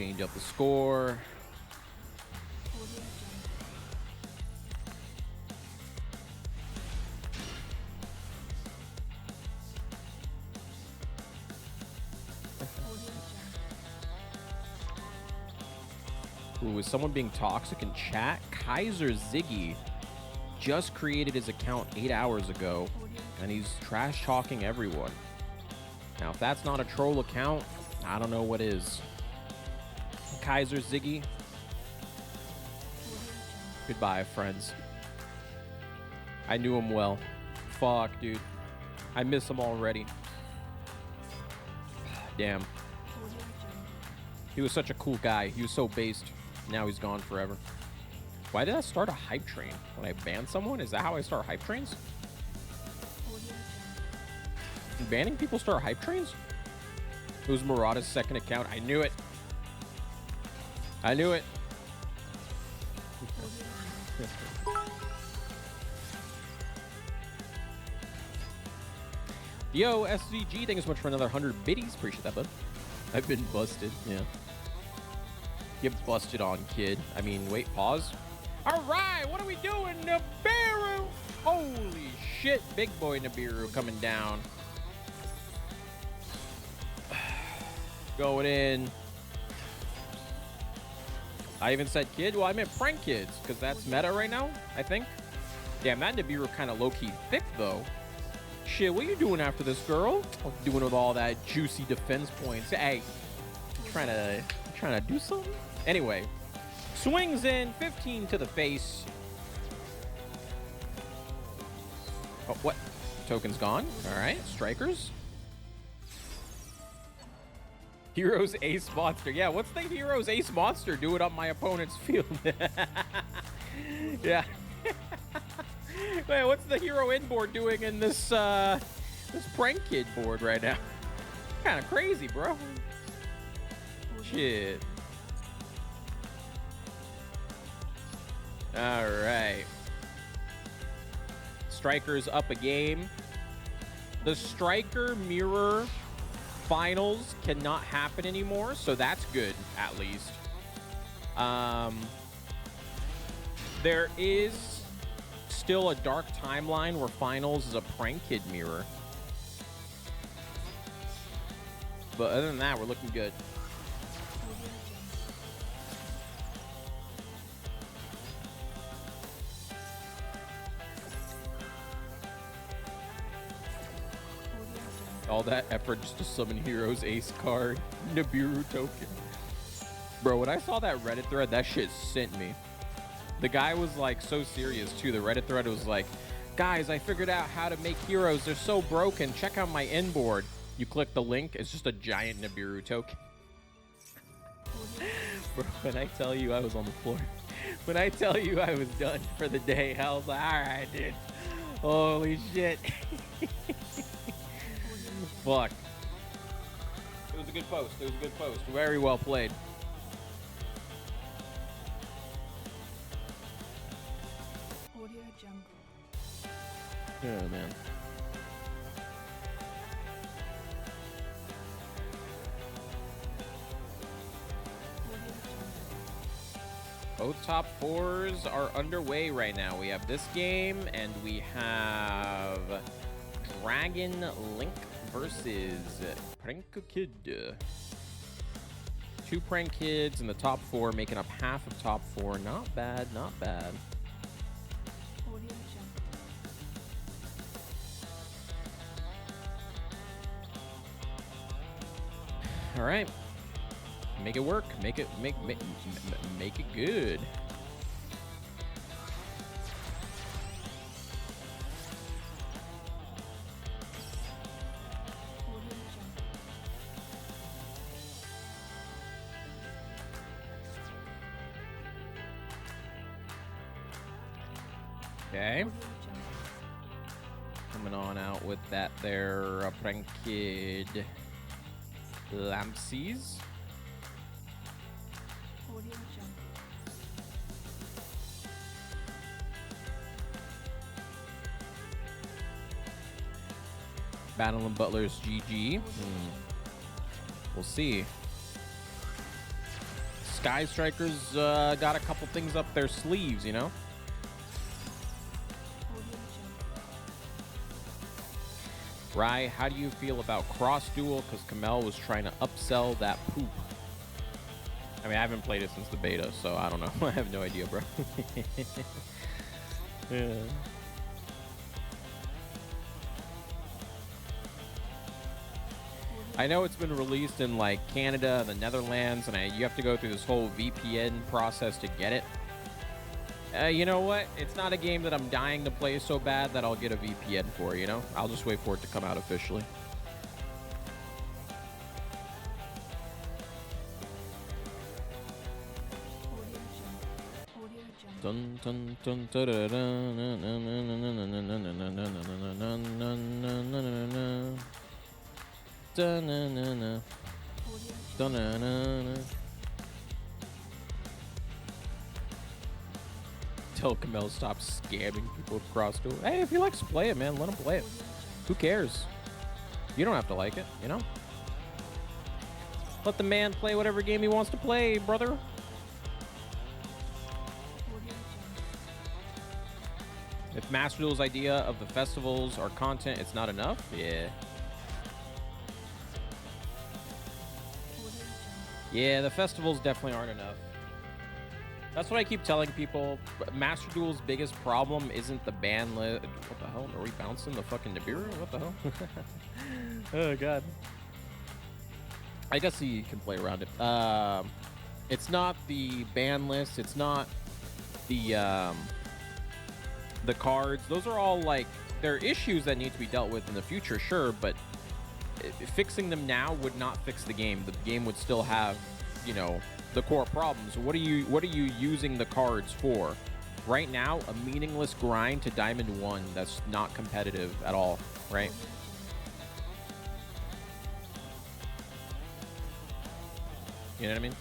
change up the score. Ooh, is someone being toxic in chat? Kaiser Ziggy just created his account 8 hours ago, and he's trash talking everyone. Now, if that's not a troll account, I don't know what is. Kaiser Ziggy. Goodbye, friends. I knew him well. Fuck, dude. I miss him already. Damn. He was such a cool guy. He was so based. Now he's gone forever. Why did I start a hype train? When I ban someone? Is that how I start hype trains? Banning people start hype trains? It was Murata's second account. I knew it. I knew it. Yo, SVG, thank you so much for another 100 biddies. Appreciate that, bud. I've been busted, yeah. Get busted on, kid. I mean, wait, pause. All right, what are we doing, Nibiru? Holy shit, big boy Nibiru coming down. Going in. I even said kid. Well, I meant prank kids, because that's meta right now, I think. Damn, that Nibiru kind of low-key thick, though. Shit, what are you doing after this, girl? What you doing with all that juicy defense points? Hey, trying to do something? Anyway, swings in, 15 to the face. Oh, what? Token's gone. All right, strikers. Heroes Ace Monster. Yeah, what's the Heroes Ace Monster doing up my opponent's field? Yeah. Wait, what's the hero inboard doing in this this prank kid board right now? Kind of crazy, bro. Shit. All right. Strikers up a game. The Striker Mirror Finals cannot happen anymore, so that's good, at least. There is still a dark timeline where Finals is a prank kid mirror. But other than that, we're looking good. All that effort just to summon Heroes Ace card. Nibiru token. Bro, when I saw that Reddit thread, that shit sent me. The guy was like so serious too. The Reddit thread was like, guys, I figured out how to make heroes. They're so broken. Check out my inboard. You click the link. It's just a giant Nibiru token. Bro, when I tell you I was on the floor. When I tell you I was done for the day, I was like, all right, dude. Holy shit. Fuck. It was a good post. It was a good post. Very well played. Oh, man. Both top fours are underway right now. We have this game, and we have Dragon Link versus Prank Kid. 2 prank kids in the top 4, making up half of top 4. Not bad, not bad. All right, make it work. Make it good. Okay. Coming on out with that there prank kid. Lampsies. Battle and Butler's GG. We'll see. Sky Striker's got a couple things up their sleeves, you know? Rye, how do you feel about cross duel? Because Kamel was trying to upsell that poop. I mean, I haven't played it since the beta, so I don't know. I have no idea, bro. Yeah. I know it's been released in like Canada, the Netherlands, and you have to go through this whole VPN process to get it. You know what? It's not a game that I'm dying to play so bad that I'll get a VPN for, you know? I'll just wait for it to come out officially. Dun, dun, dun, dun, dun, dun, dun. Tell Kamel stop scamming people with cross duel. Hey, if he likes to play it, man, let him play it. Who cares? You don't have to like it, you know? Let the man play whatever game he wants to play, brother. If Master Duel's idea of the festivals or content, it's not enough? Yeah. Yeah, the festivals definitely aren't enough. That's what I keep telling people. Master Duel's biggest problem isn't the ban list. What the hell? Are we bouncing the fucking Nibiru? What the hell? Oh, God. I guess he can play around it. It's not the ban list. It's not the cards. Those are all, like, they're issues that need to be dealt with in the future, sure, but fixing them now would not fix the game. The game would still have, you know, the core problems. What are you using the cards for? Right now, a meaningless grind to Diamond 1 that's not competitive at all, right? You know what I mean?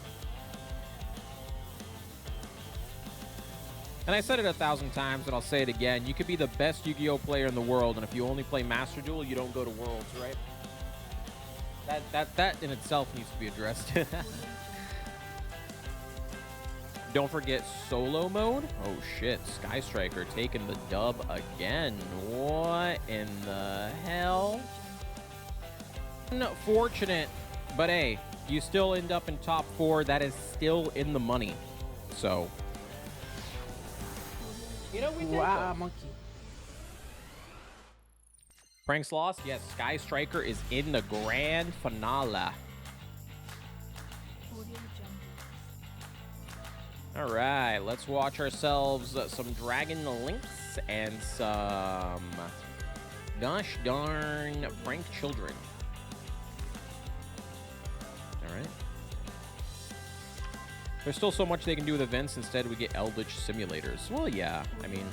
And I said it 1,000 times, and I'll say it again. You could be the best Yu-Gi-Oh player in the world, and if you only play Master Duel, you don't go to Worlds, right? That in itself needs to be addressed. Don't forget solo mode. Oh shit, Sky Striker taking the dub again. What in the hell? Unfortunate, but hey, you still end up in top 4. That is still in the money. So, you know, we did. Wow, monkey. Frank's lost. Yes, Sky Striker is in the grand finale. All right, let's watch ourselves some Dragon Links and some gosh darn Frank Children. All right. There's still so much they can do with events. Instead, we get Eldritch simulators. Well, yeah. I mean,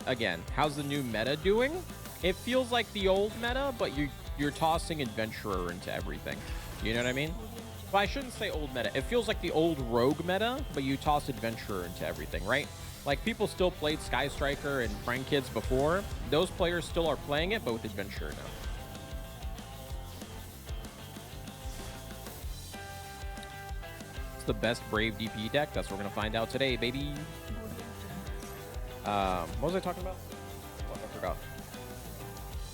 again, how's the new meta doing? It feels like the old meta, but you're tossing Adventurer into everything. You know what I mean? Well, I shouldn't say old meta. It feels like the old Rogue meta, but you toss Adventurer into everything, right? Like, people still played Sky Striker and Frank Kids before. Those players still are playing it, but with Adventurer now. It's the best Brave DP deck. That's what we're going to find out today, baby. What was I talking about? Oh, I forgot.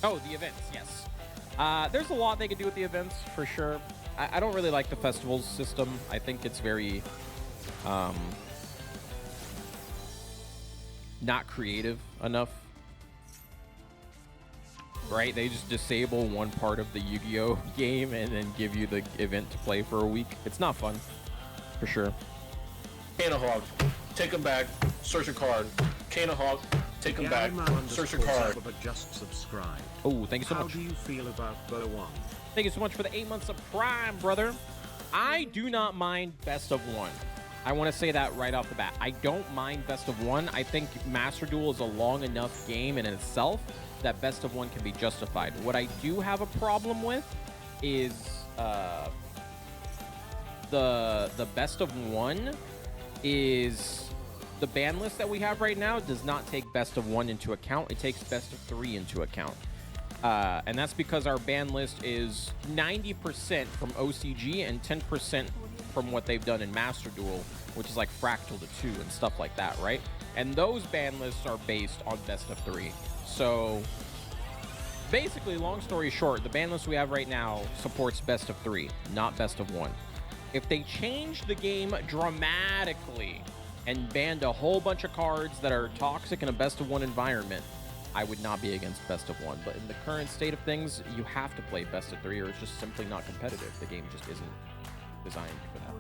Oh, the events, yes. There's a lot they could do with the events, for sure. I don't really like the festivals system. I think it's very not creative enough. Right? They just disable one part of the Yu-Gi-Oh game and then give you the event to play for a week. It's not fun, for sure. Canahawk, take him back, search a card. Canahawk, take him back, search a card. But just subscribe. Oh, thank you so much. How do you feel about Bo 1? Thank you so much for the 8 months of Prime, brother. I do not mind best of 1. I want to say that right off the bat. I don't mind best of 1. I think Master Duel is a long enough game in itself that best of 1 can be justified. What I do have a problem with is the best of 1 is the ban list that we have right now does not take best of 1 into account. It takes best of 3 into account. And that's because our ban list is 90% from OCG and 10% from what they've done in Master Duel, which is like Fractal to 2 and stuff like that, right? And those ban lists are based on best of 3. So basically, long story short, the ban list we have right now supports best of 3, not best of 1. If they change the game dramatically and banned a whole bunch of cards that are toxic in a best of 1 environment, I would not be against best of 1. But in the current state of things, you have to play best of 3 or it's just simply not competitive. The game just isn't designed for that.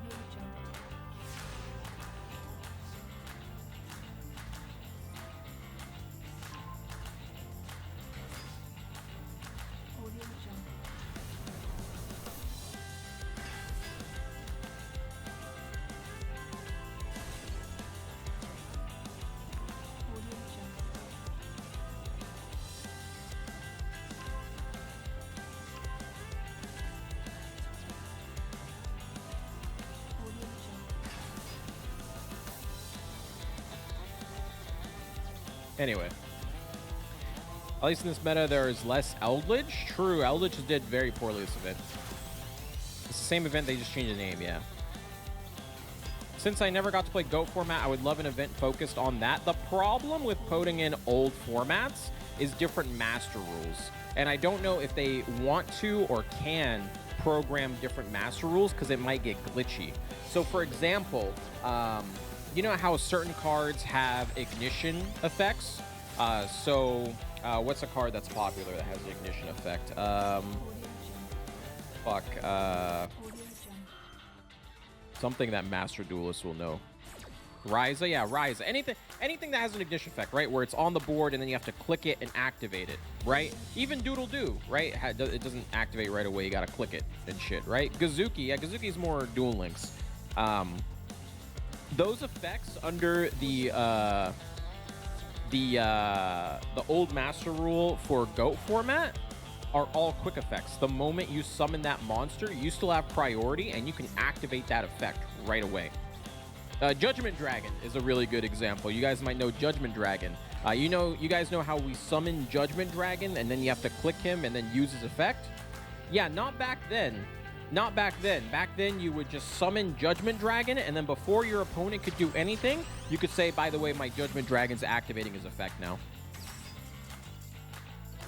Anyway, at least in this meta, there is less Eldritch. True, Eldritch did very poorly this event. It's the same event, they just changed the name, yeah. Since I never got to play GOAT format, I would love an event focused on that. The problem with putting in old formats is different master rules. And I don't know if they want to or can program different master rules because it might get glitchy. So for example, you know how certain cards have ignition effects? What's a card that's popular that has the ignition effect? Something that Master Duelists will know. Ryza, yeah, Ryza. Anything that has an ignition effect, right? Where it's on the board and then you have to click it and activate it, right? Even Doodle Doo, right? It doesn't activate right away. You gotta click it and shit, right? Gazuki, yeah, Gazuki's more Duel Links. Those effects under the old master rule for GOAT format are all quick effects. The moment you summon that monster, you still have priority and you can activate that effect right away. Judgment Dragon is a really good example. You guys might know Judgment Dragon. You guys know how we summon Judgment Dragon and then you have to click him and then use his effect? Yeah, not back then. Not back then. Back then, you would just summon Judgment Dragon, and then before your opponent could do anything, you could say, by the way, my Judgment Dragon's activating his effect now.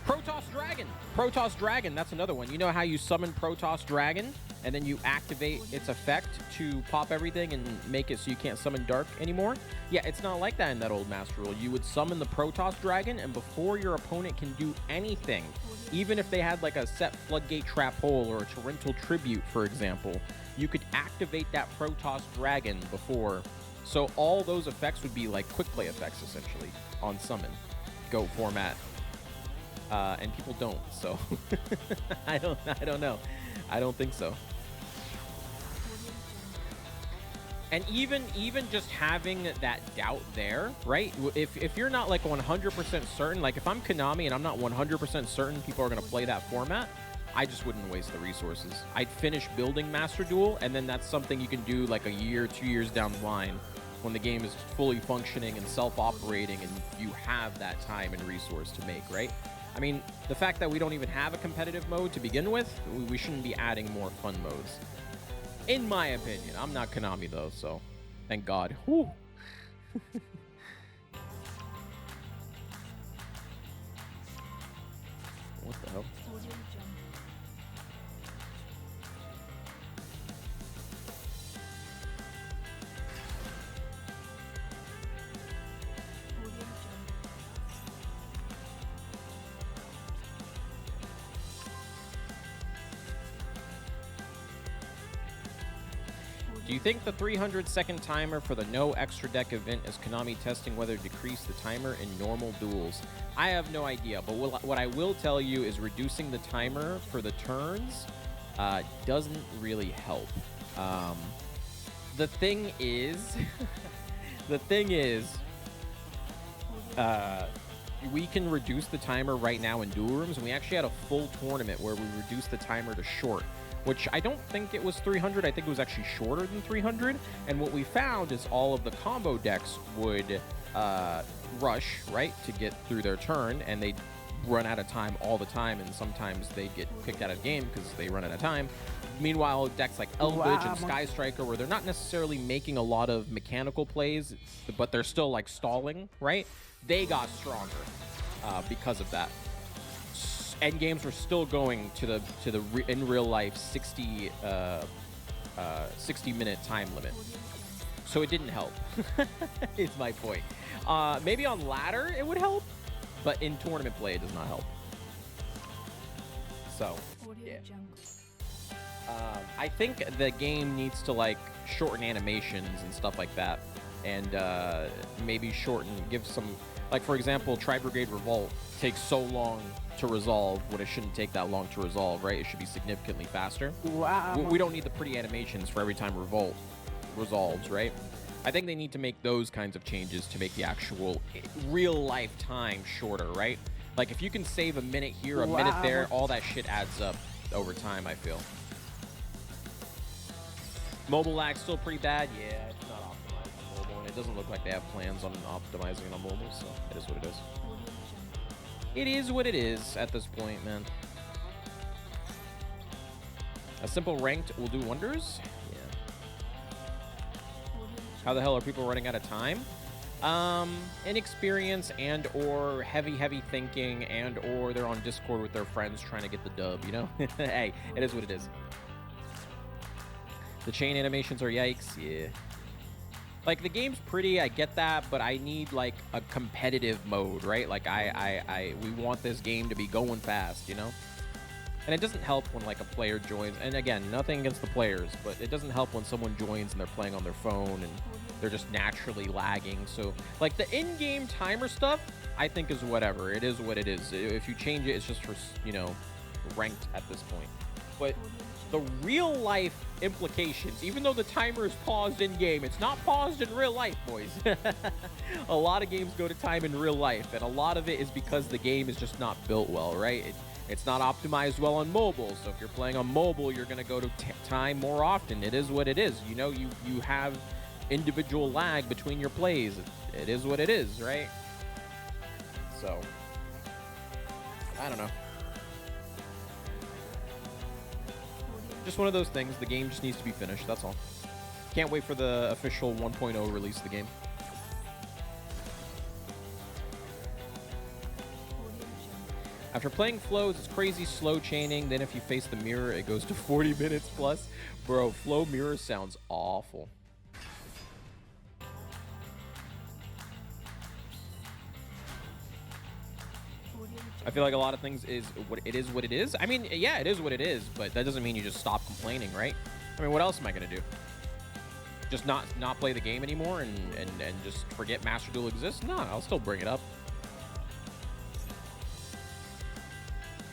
Protoss Dragon. Protoss Dragon, that's another one. You know how you summon Protoss Dragon, and then you activate its effect to pop everything and make it so you can't summon Dark anymore? Yeah, it's not like that in that old Master Rule. You would summon the Protoss Dragon, and before your opponent can do anything, even if they had like a set Floodgate Trap Hole or a Torrential Tribute, for example, you could activate that Protoss Dragon before. So all those effects would be like quick play effects, essentially, on summon. GOAT format. And people don't, so I don't know. I don't think so. And even just having that doubt there, right? If you're not like 100% certain, like if I'm Konami and I'm not 100% certain people are going to play that format, I just wouldn't waste the resources. I'd finish building Master Duel, and then that's something you can do like a year, 2 years down the line when the game is fully functioning and self-operating and you have that time and resource to make, right? I mean, the fact that we don't even have a competitive mode to begin with, we shouldn't be adding more fun modes. In my opinion. I'm not Konami, though, so thank God. Whew. What the hell? Do you think the 300-second timer for the no extra deck event is Konami testing whether to decrease the timer in normal duels? I have no idea, but what I will tell you is reducing the timer for the turns doesn't really help. The thing is, we can reduce the timer right now in duel rooms, and we actually had a full tournament where we reduced the timer to short, which I don't think it was 300. I think it was actually shorter than 300. And what we found is all of the combo decks would rush, right, to get through their turn, and they'd run out of time all the time, and sometimes they get kicked out of the game because they run out of time. Meanwhile, decks like Eldritch and Sky Striker, where they're not necessarily making a lot of mechanical plays, but they're still like stalling, right? They got stronger because of that. End games were still going to the in real life 60-minute time limit, so it didn't help. Is my point. Maybe on ladder it would help, but in tournament play it does not help. So yeah. I think the game needs to like shorten animations and stuff like that, and maybe give some, like for example, Tri-Brigade Revolt takes so long to resolve when it shouldn't take that long to resolve, right? It should be significantly faster. Wow. We don't need the pretty animations for every time Revolt resolves, right? I think they need to make those kinds of changes to make the actual real life time shorter, right? Like if you can save a minute here, a minute there, all that shit adds up over time, I feel. Mobile lag's still pretty bad. Yeah, it's not optimized on mobile, and it doesn't look like they have plans on optimizing it on mobile, so it is what it is. It is what it is at this point, man. A simple ranked will do wonders. Yeah. How the hell are people running out of time? Inexperience and or heavy thinking and or they're on Discord with their friends trying to get the dub, you know? Hey, it is what it is. The chain animations are yikes. Yeah. Like the game's pretty, I get that, but I need like a competitive mode, right? Like we want this game to be going fast, you know? And it doesn't help when like a player joins, and again, nothing against the players, but it doesn't help when someone joins and they're playing on their phone and they're just naturally lagging. So like the in-game timer stuff, I think is whatever. It is what it is. If you change it, it's just for, you know, ranked at this point. But the real life implications, even though the timer is paused in game, it's not paused in real life, boys. A lot of games go to time in real life, and a lot of it is because the game is just not built well, right? It's not optimized well on mobile, so if you're playing on mobile, you're going to go to time more often. It is what it is. You know, you have individual lag between your plays. It is what it is, right? So, I don't know. Just one of those things. The game just needs to be finished, that's all. Can't wait for the official 1.0 release of the game. After playing flows, it's crazy slow chaining. Then if you face the mirror, it goes to 40 minutes plus. Bro, flow mirror sounds awful. I feel like a lot of things is what it is. I mean, yeah, it is what it is, but that doesn't mean you just stop complaining, right? I mean, what else am I gonna do? Just not play the game anymore and just forget Master Duel exists? No, I'll still bring it up.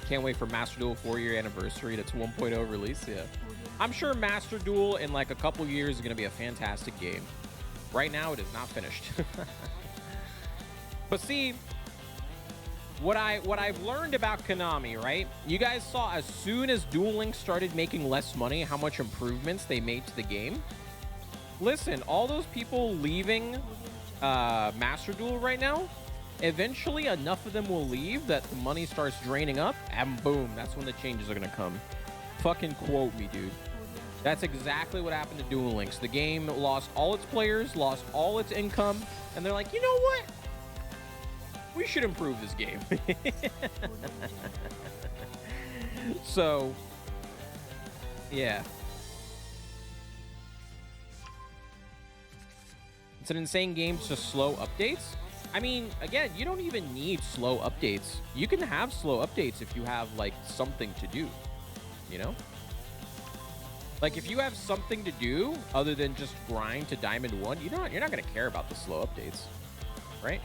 Can't wait for Master Duel 4-year anniversary. That's 1.0 release. Yeah, I'm sure Master Duel in like a couple years is gonna be a fantastic game. Right now, it is not finished. But see, what I've learned about Konami, right? You guys saw as soon as Duel Links started making less money, how much improvements they made to the game. Listen, all those people leaving Master Duel right now, eventually enough of them will leave that the money starts draining up, and boom, that's when the changes are gonna come. Fucking quote me, dude. That's exactly what happened to Duel Links. The game lost all its players, lost all its income, and they're like, you know what? We should improve this game. So, yeah. It's an insane game to slow updates. I mean, again, you don't even need slow updates. You can have slow updates if you have, like, something to do, you know? Like, if you have something to do other than just grind to Diamond 1, you're not going to care about the slow updates, right?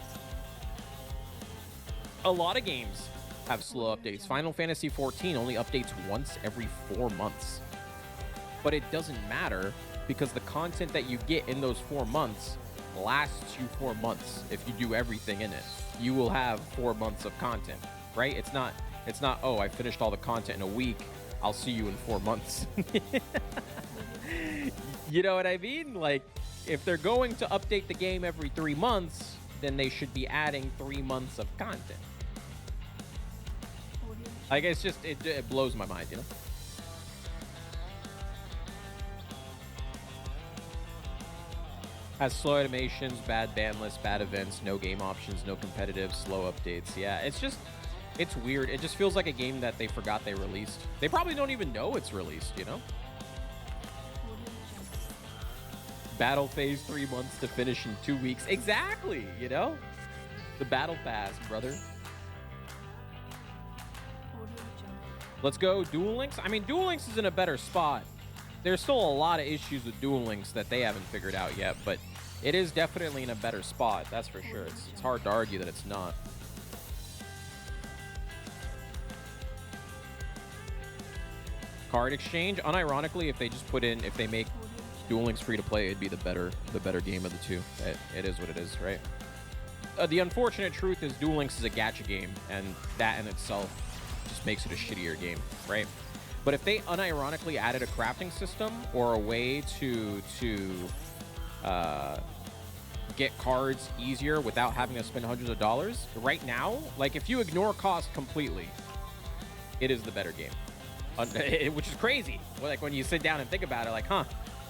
A lot of games have slow updates. Final Fantasy XIV only updates once every 4 months. But it doesn't matter because the content that you get in those 4 months lasts you 4 months. If you do everything in it, you will have 4 months of content, right? It's not, oh, I finished all the content in a week. I'll see you in 4 months. You know what I mean? Like, if they're going to update the game every 3 months, then they should be adding 3 months of content. Like, it's just, it blows my mind, you know? Has slow animations, bad ban lists, bad events, no game options, no competitive, slow updates. Yeah, it's just, it's weird. It just feels like a game that they forgot they released. They probably don't even know it's released, you know? Battle phase 3 months to finish in 2 weeks. Exactly, you know? The battle pass, brother. Let's go Duel Links. I mean, Duel Links is in a better spot. There's still a lot of issues with Duel Links that they haven't figured out yet, but it is definitely in a better spot. That's for sure. It's hard to argue that it's not. Card exchange. Unironically, if they just put in, if they make Duel Links free to play, it'd be the better game of the two. It is what it is, right? The unfortunate truth is Duel Links is a gacha game, and that in itself just makes it a shittier game, right? But if they unironically added a crafting system or a way to get cards easier without having to spend hundreds of dollars, right now, like if you ignore cost completely, it is the better game. Which is crazy. Like when you sit down and think about it, like, huh,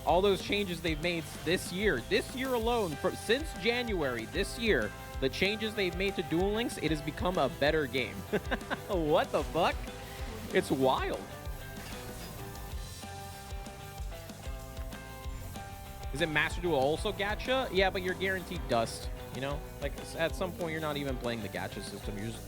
all those changes they've made this year alone, since January this year, the changes they've made to Duel Links, it has become a better game. What the fuck? It's wild. Is it Master Duel also gacha? Yeah, but you're guaranteed dust, you know? Like, at some point, you're not even playing the gacha system. You're just